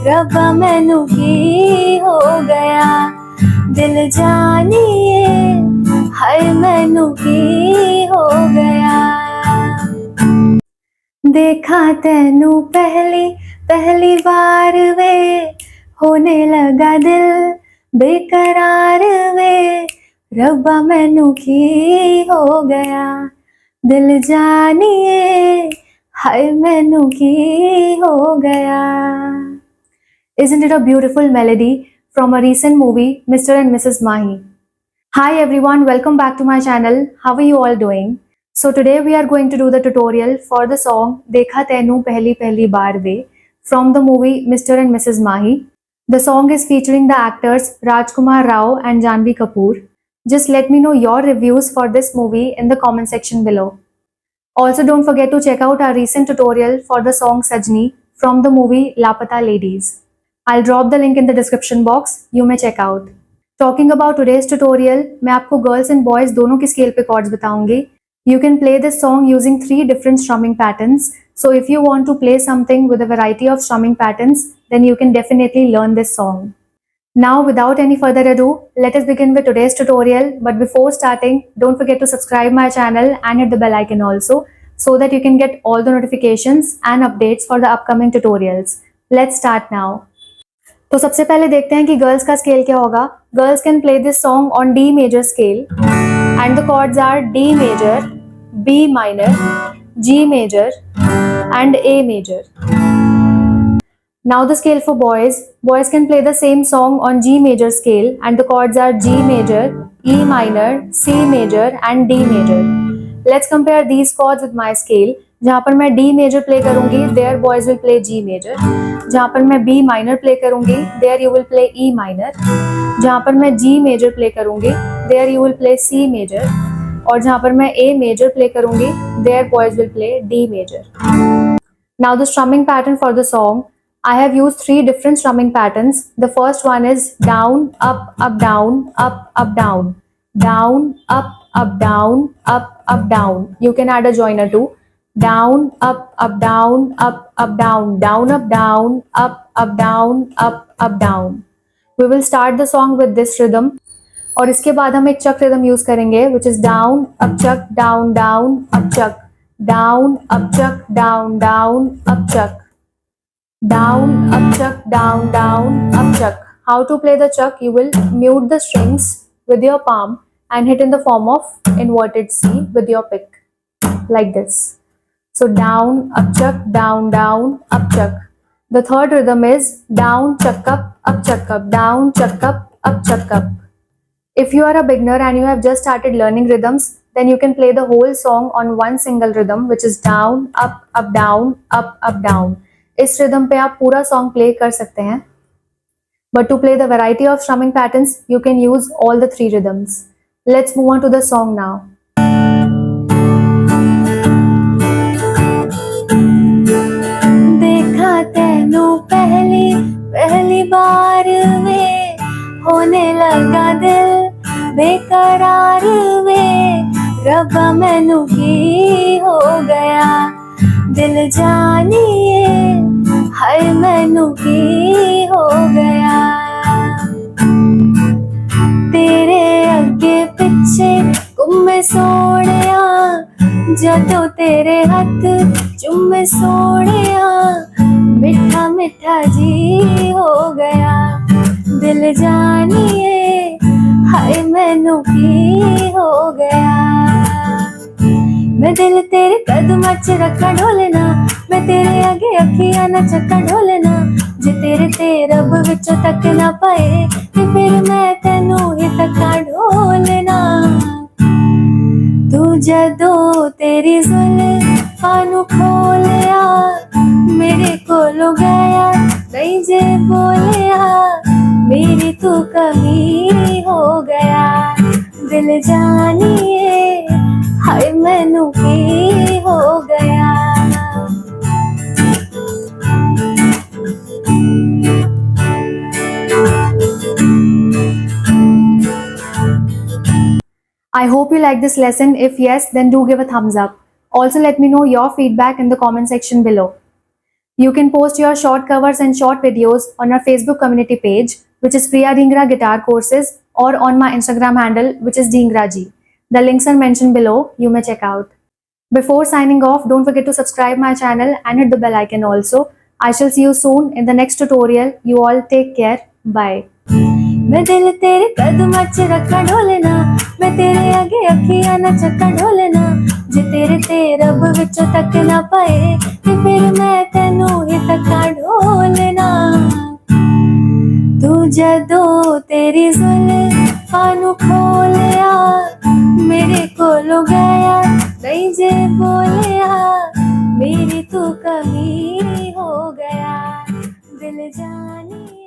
रब्बा मैनू की हो गया, दिल जानिए हाय मैनू की हो गया। देखा तैनू पहली बार वे, होने लगा दिल बेकरार वे, रब्बा मैनू की हो गया, दिल जानिए हाय मैनू की हो गया। Isn't it a beautiful melody from a recent movie, Mr. and Mrs. Mahi? Hi everyone, welcome back to my channel. How are you all doing? So today we are going to do the tutorial for the song Dekha Tainu Pehli Baar Ve from the movie Mr. and Mrs. Mahi. The song is featuring the actors Rajkumar Rao and Janhvi Kapoor. Just let me know your reviews for this movie in the comment section below. Also don't forget to check out our recent tutorial for the song Sajni from the movie Lapata Ladies. I'll drop the link in the description box. You may check out. Talking about today's tutorial, मैं आपको girls and boys दोनों की scale पे chords बताऊंगी. You can play this song using 3 different strumming patterns. So if you want to play something with a variety of strumming patterns, then you can definitely learn this song. Now without any further ado, let us begin with today's tutorial. But before starting, don't forget to subscribe my channel and hit the bell icon also, so that you can get all the notifications and updates for the upcoming tutorials. Let's start now. तो सबसे पहले देखते हैं कि girls का scale क्या होगा. Girls can play this song on D major scale and the chords are D major, B minor, G major and A major. Now the scale for boys. Boys can play the same song on G major scale and the chords are G major, E minor, C major and D major. Let's compare these chords with my scale. जहाँ पर मैं D major play करूँगी, there boys will play G major. जहाँ पर मैं B minor play करूँगी, there you will play E minor. जहाँ पर मैं G major play करूँगी, there you will play C major. और जहाँ पर मैं A major play करूँगी, there boys will play D major. Now the strumming pattern for the song. I have used 3 different strumming patterns. The first one is down, up, up, down, up, up, down. Down, up, up, down, up, up, down. You can add a joiner too. Down, up, up, down, up, up, down, down, up, down, up, up, down, up, up, down. We will start the song with this rhythm. और इसके बाद हम एक चक rhythm use करेंगे, which is down, up, chuck, down, down, up, chuck. Down, up, chuck, down, down, up, chuck. Down, up, chuck, down, down, up, chuck. How to play the chuck? You will mute the strings with your palm and hit in the form of inverted C with your pick, like this. So down, up, chuck, down, down, up, chuck. The third rhythm is down, chuck up, chuck up, down, chuck up, chuck up. If you are a beginner and you have just started learning rhythms, then you can play the whole song on one single rhythm, which is down, up, down, up, down. इस rhythm पे आप पूरा song play कर सकते हैं. But to play the variety of strumming patterns, you can use all the 3 rhythms. Let's move on to the song now. देखा तैनू पहली बार वे, होने लगा दिल बेकरार वे, रब्बा मैनू की हो गया, दिल जानिए हाय मैनू की हो गया। तेरे अगे पिछे घूमे सोहणिया, जदों तेरे हथ चूमे सोहणिया, मिठा मिठा जी हो गया, दिल जानिए हाय मैनू की हो गया। मैं दिल तेरे कदमां च रखा ढोलना, मैं तेरे अगे अखियां ना चक्का ढोलना, जे तेरे ते रब विचों तक ना पाए, ते फिर मैं तैनू ही तक्का ढोलना। तू जदों तेरी जुल्फां नू खोलिया, मेरे कोलों गया नहीं जे बोलिया, मेरी तू कमी हो गया, दिल जानिए हाय मैनू की हो गया। I hope you like this lesson. If yes, then do give a thumbs up. Also let me know your feedback in the comment section below. You can post your short covers and short videos on our Facebook community page, which is Priya Dhingra Guitar Courses, or on my Instagram handle, which is dhingraji. The links are mentioned below. You may check out. Before signing off, don't forget to subscribe my channel and hit the bell icon also. I shall see you soon in the next tutorial. You all take care. Bye. मैं दिल तेरे कदमां च रखा ढोलना, मैं तेरे अगे अखियां ना चक्का ढोलना, जे तेरे ते रब विचों तक ना पाए ते फिर मैं तैनू ही तक्का ढोलना। तू जदों तेरी जुल्फां नू खोलिया, मेरे कोलों गया नहीं जे बोलिया, मेरी तू कमी हो गया दिल जानी।